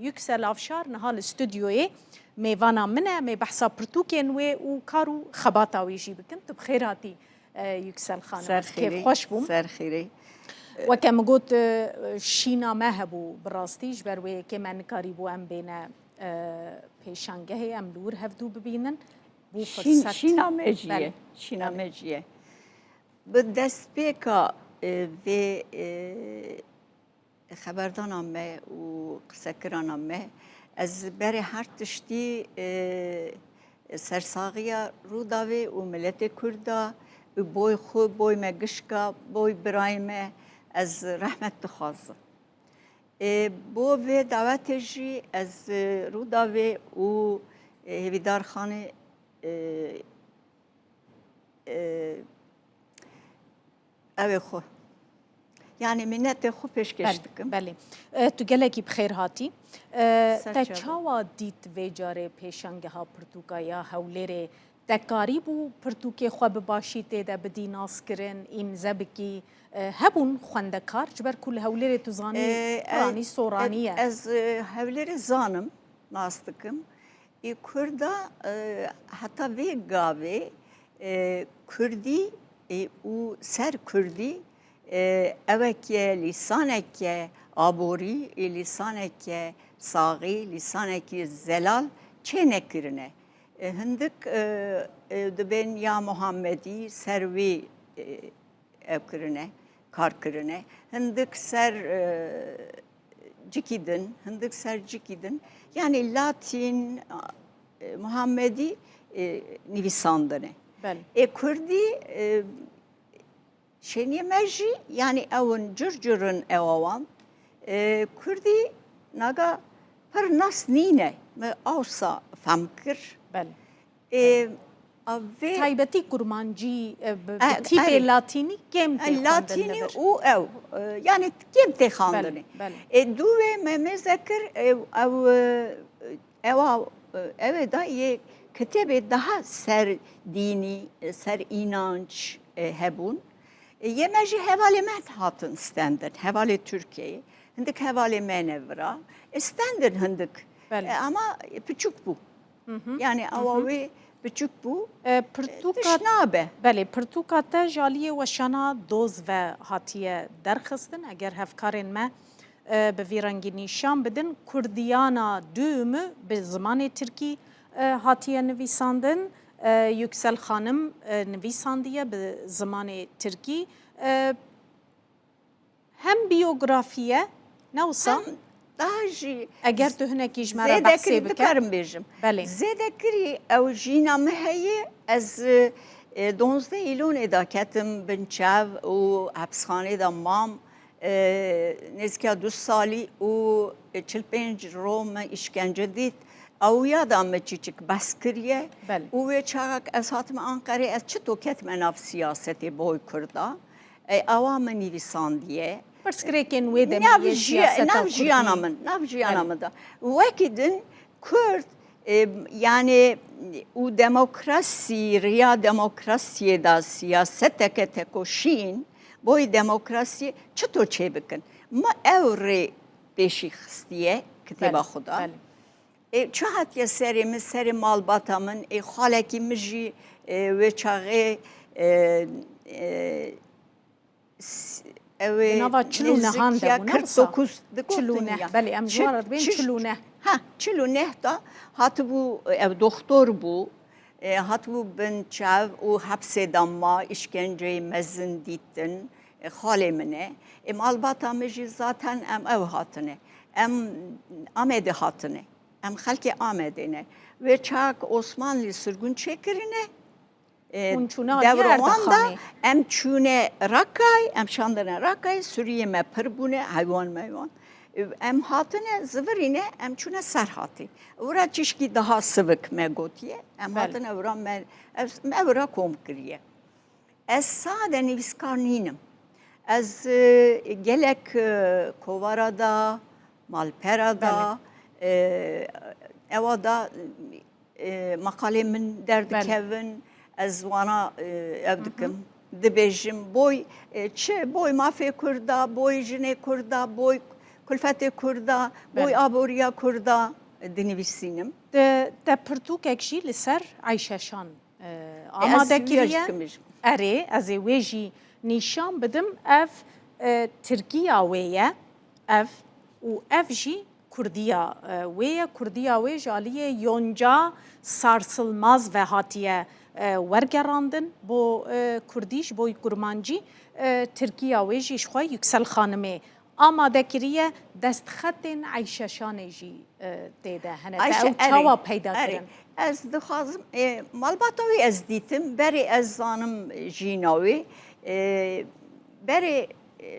yüksel afşar nihal stüdyoya meyvana mine me bahsa pirtûkên wê û kar û xebata wê jî bikin. Tu bi xêr hatî Yüksel Xanim. Kêf xweş bûm. Serxîrê. Weke min got şîna me hebû bi rastî ji ber wê yekê me nikarîbû em bêne pêşangehê em li wir hevdû bibînin. Bû firset. Şîna me jî ye. Bi destpêka vê xeberdana me û qisekirana me ez berê her tiştî sersaxiya Rûdawê û miletê Kurd a û boy xwe, boy me gişka, boy birayê me ez rehmet dixwazim. Bo vê dawetê jî ez Rûdawê û hêvîdarxanê evê xwe yani minnetê xwe pêşkêş dikim. Belê. Tu gelekî bi xêr hatî. Te çawa dît vê carê pêşangeha pirtûka ya Hewlêrê te karî bû pirtûkê xwe bi başî tê de bidî naskirin, îmze bikî hebûn xwendekar ji ber ku li Hewlêrê tu zanî Turanî soranî ye. Ez Hewlêrê zanim nas dikim. Kurda heta vê gavê Kurdî û ser Kurdî eveke lîsaneke aborî lîsaneke saxî lîsanekî zelal çê nekirine. Hindik dibên ya Muhammedî ser wê ev kirine, kar kirine. Hindik ser cikî din, hindik ser cikî din. Yani Latin, Muhammedî nivîsandine. Kurdî şeniye me jî yani ewin circirin ewawan Kurdî naga pir nas nîne me awsa fehm kir. Taybetî kurmancî tîpê Latînî kêm tê Latînî û ew yani kêm tê xandinê. Dû wê me mêzekir evê da yê kitêbê daha ser dînî, ser înanç hebûn. Yê me jî hevalê me hatin stendin, hevalê Tirkiyeyê. Hindik hevalê me nevira. Stendin hindik. Ama piçûk bû. Yani ewa wê piçûk bû. Tişnabe. Belê, pirtûka te jaliyê weşana doz ve hatiye derxistin eger hevkarên me bi vî rengî nîşan bidin. Kurdiyana dûmü bi zimanê Tirkî hatiye nivîsandin. Yüksel Xanim nivîsandiye bi zimanê Tirkî. Hem biyografiye ne olsa daha jî eger tu hinekî ji me re behsê bike dikarim bêjim. Zêdekirî ew jîna me heye ez 12 îlonê da ketim bin çev û hepsxanê da mam nêzîka 2 salî û 45 rom me işkence dît. Ew da me çîçik behs kiriye û wê çaxek ez hatime Anqerê ez çito ketime nav siyasetê boy Kurda ewa me nivîsandiye. Pirsgirêkên wê de nav jiyana min da. Wekî din Kurd yani û demokrasî, riya demokrasiyê da siyaseteke tekoşîn boy demokrasiyê çito çê bikin. Ma ew rê pêşî xistiye kitêba xwe da. Çi hatiye serê min, serê malbata min, xalekî min jî wê çaxê nava çilûnehan de bû, ne wisa? Çilûneh, belê em ji wan re dibên çilûneh. Çilûneh da hatibû ev doktor bû, hatibû bin çev û hepsê da ma işkenceyê mezin dîtin xalê min e. Malbata min jî zaten em ew hatine. Em Amedê hatine. Em xelkê Amedê ne. Wê çak Osmanlî sirgûn çêkirine. Devrovan da em çûne Rakay, em şandine Rakay, Sûriyê me pir bûne, heywan meywan. Em hatine zivirîne, em çûne Serhatê. Wira çişkî daha sivik me gotiye. Em hatine wira me wira kom kiriye. Ez sade nivîskar nînim. Ez gelek kovara da, malpera da, ewa da makalê min derdikevin. Ez wana ev dikim, dibêjim boy çi boy mafê Kurda, boy jinê Kurda, boy کلفت کردا بوی آبوریا کردا دنویسینم ده پرتوکێک jî li ser Ayşeşan amade kiriye erê ez ê wê jî nîşan bidim ev Tirkiya wê ye ev û ev jî Kurdiya wê ye Kurdiya wê ji aliyê yonca sarsılmaz ve hatiye wergerandin bo Kurdî ji bo kurmancî Tirkiya wê jî ji xwe Yüksel Xanimê amadekiriye destxetên Ayşeşanê jî tê de hene ew çawa peyda kirin. Ez dixwazim malbata wê ez dîtim berê ez zanim jîna wê berê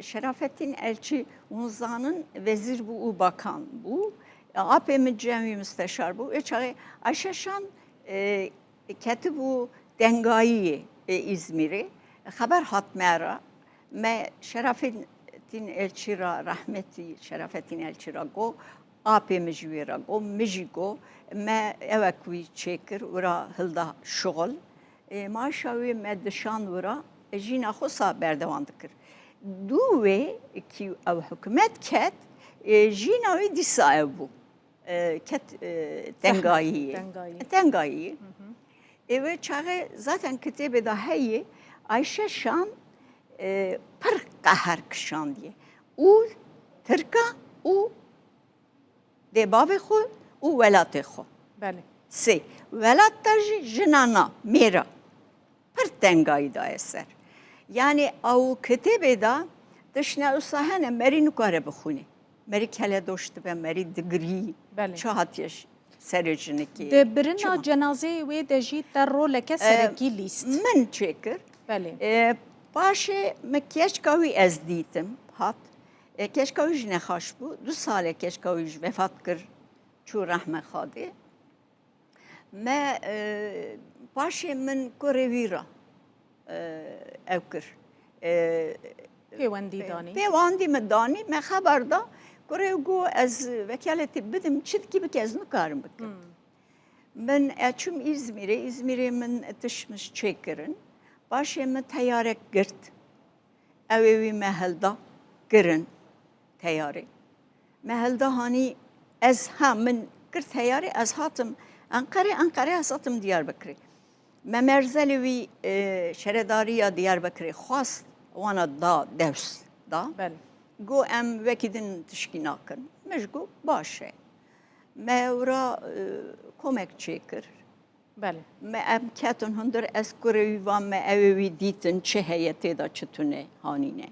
Şerafettin Elçi hûn zanin vezîr bû û bakan bû apê min cemî müsteşar bû ê çaxê Ayşeşan ketibû dengayiyê İzmîrê xeber hat me re me Şerafettin Elçi ra rahmetî Şerafettin Elçi ra got apê min ji wê re got min jî got me evek wî çêkir wira hilda şogil maaşa wê me dişand wira jîna xwe sa berdewan dikir dû wê kî ew hikûmet ket jîna wê dîsa ev bû ket dengayiyê wê çaxê zaten kitêbê de heye Ayşeşan pir qeher kişandiye û Tirka û dê bavê xwe û welatê xwe sê welat te jî jinana mêra pir dengayî daye ser yani ew kitêbê de tişne wisa hene merî nikare bixwîne merî kele doş dibe merî digirî çi hatiye serê jinekê Di birina cenazeyê wê de jî te roleke serekî lîst min çêkir paşê me keşka wî ez dîtim hat keşka wî jî nexweş bû 2 salê keşka wî jî vefat kir çû rehme Xwedê me paşê min kurê wî ra ew kir pêwandî me danî me xeber da kurê got ez vekaletê bidim çi dikî bike ez nikarim bikim min çûm İzmîrê min tişmiş çêkirin paşê min teyarek girt ew ê wî me hilda kirin teyarê me hilda hanî ez min kir teyarê ez hatim Enqerê ez hatim Diyarbekirê me merzelê wî şeredariya Diyarbekirê xwast wana da dews da got em wekî din tişkî nakin me ji got baş e me wira komek çêkir me em ketin hundir ez kurê wî van me ew ê wî dîtin çi heye tê da çi tune hanîne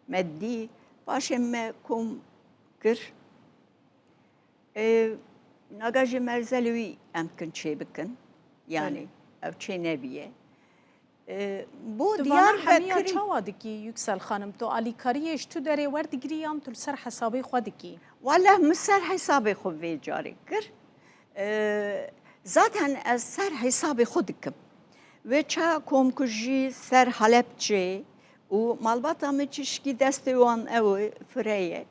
me dî paşê me kom kir naga ji merzelê wî em kin çê bikin yani ev çê nebiye bu Diyarbekirê çawa dikî Yüksel Xanim tu alîkariyê ji tu derê werdigirî yan tu li ser hesabê xwe dikî Wallah min ser hesabê xwe vê carê kir zaten ez ser hesabê xwe dikim wê ça kom ku jî ser Helepçê û malbata min çişkî destê wan ew fireye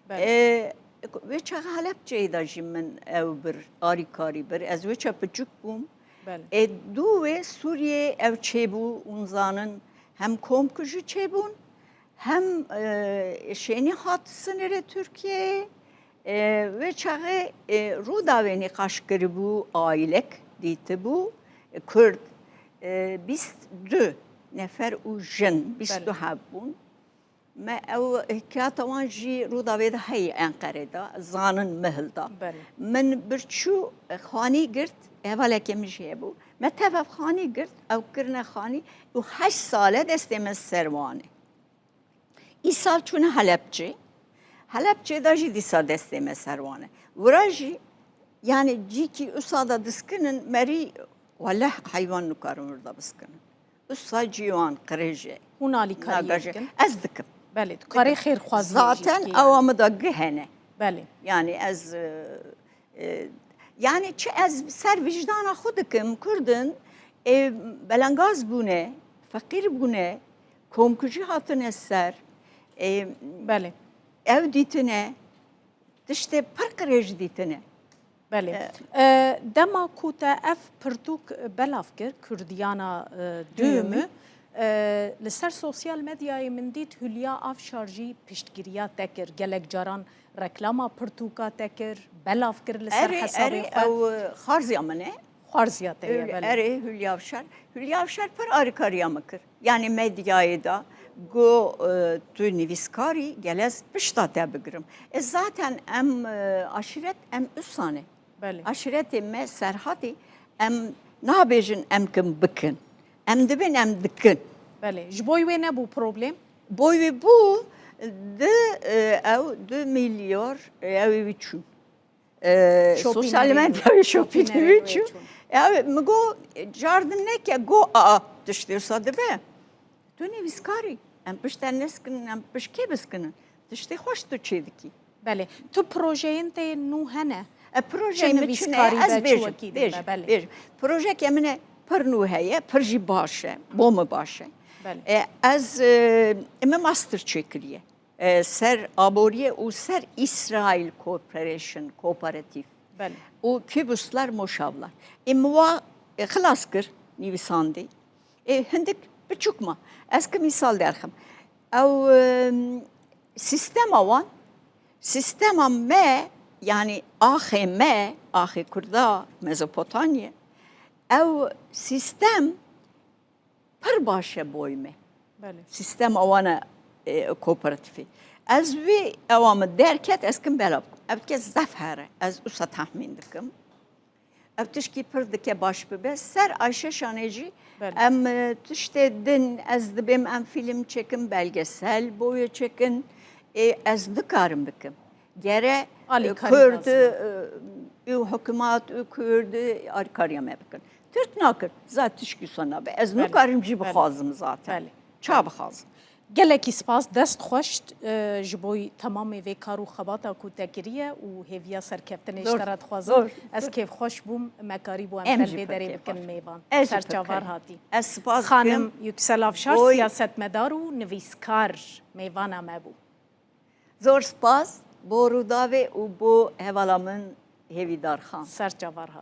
wê ça Helepçeyê de jî min ew bir alîkarî bir ez wê ça piçûk bûm dû wê Sûriyê ew çêbû hûn zanin hem kom ku jî çêbûn hem şênî hat sinirê Tirkiyeyê wê çaxê Rûdawê nîqaş kiribû aîlek dîtibû Kurd 22 nefer û jin 22 hebûn me ew hikayeta wan jî Rûdawê de heye Enqerê da zanin mihil da min birçû xanî girt hevalekê min jî hebû me tev xanî girt ew kirine xanî û 8 sal e destê me ser wan e îsal çûne Helepçê de jî dîsa destê me ser wan e wira jî yani cîkî wisa da diskinin merî wallah heywan nikarin wirda biskinin wisa cîwan qirêj e hûn alîkariyê dikin ez dikim belê tu karê xêrxwazî zaten ewa me da gihene belê yani ez yani çi ez ser vicdana xwe dikim Kurdin belengaz bûne feqîr bûne komkujî hatine ser belê ew dîtine tiştê pir qirêj dîtine belê dema ku te ev pirtûk belav kir Kurdiyana düğümü li ser sosyal medyayê min dît Hülya Avşar jî piştgiriya te kir gelek caran رکلاما پرتوکا تکر بلاف کر لسر اری حسابی اری خود او خارزی منه خوارزیاته بله اری هولیافشار پر آرکاریا مکر یعنی مدیای دا گو تو نویسکاری گلز پشتا تبگرم zaten em aşiret em üsane بله aşireti me serhati em nabejin em kim bikin em dibin em dikin بله جبوی وی نبو پروبلم boyu bu de ev 2 milyar ev üçün sosyal medya şopini üçün ev mi go jardin ne ki go a diştir sadıbe tu ne viskari em pişten neskin em pişke biskinin dişti hoş tu çediki بله تو پروژه ته نو هنه proje چه mi نویسکاری ez به bejim چوکی دیمه بله proje kemine پر نو heye پر jî baş e bo mu baş e بله ez eme master çekiriye ser aboriye û ser İsrail Corporation Kooperatif بله û kibuslar moşavlar wa xilas kir nivîsandî hindik biçûk ma ez ki misal derxim ew sistema wan sistema me yani axê me axê Kurda Mezopotamya ew sistem pir baş e boy me بله sistem awana kooperatifi ez vê ewa min derket ez kim belav bikim ev dike zef here ez wisa tehmîn dikim ev tişkî pir dike baş bibe ser Ayşe şanê jî em tiştê din ez dibêm em film çekin belgesel boya çekin ez dikarim bikim gere Kurd û hikûmat û Kurd alîkariya me bikin Türk nakir zat tişkî sana be ez nikarim jî bixwazim zaten بله ça bixwazim gelekî spas dest xweşt ji bo temamê vê kar û xebata ku te kiriye û hêviya serkeftinê ji te re dixwazim ez kêfxweş bûm me karî bû em jî pelvê pir derê kêfxweş bikin mêvan Ez jî pir serçavar kêf. hatî ez spas Xanim Yüksel Afşar Boy- siyasetmedar û nivîskar mêvana me bû zor spas bo rûdavê û bo hevala min hêvîdar xan serçavar hatî